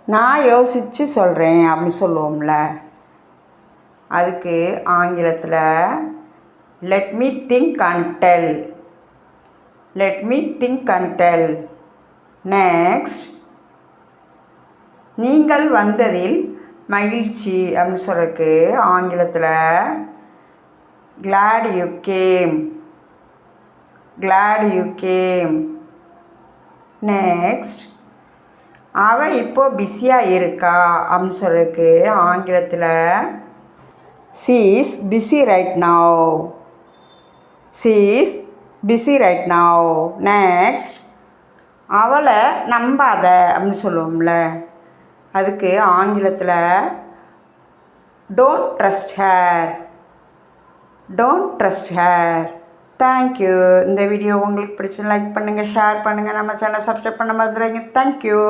நான் யோசித்து சொல்கிறேன் அப்படின்னு சொல்லுவோம்ல, அதுக்கு ஆங்கிலத்தில் let me think and tell. let me think and tell. next, நீங்கள் வந்ததில் மகிழ்ச்சி அப்படின்னு சொல்கிறதுக்கு ஆங்கிலத்தில் glad you came. glad you came. next, அவ இப்போ பிஸியாக இருக்கா அப்படின்னு சொல்கிறதுக்கு ஆங்கிலத்தில் she is busy right now. she is busy right now. next, அவளை நம்பாத அப்படின்னு சொல்லுவோம்ல, அதுக்கு ஆங்கிலத்தில் don't trust her. don't trust her. Thank you. இந்த வீடியோ உங்களுக்கு பிடிச்சி லைக் பண்ணுங்கள், ஷேர் பண்ணுங்கள், நம்ம சேனலை சப்ஸ்கிரைப் பண்ண மறந்துடுங்க. தேங்க்யூ.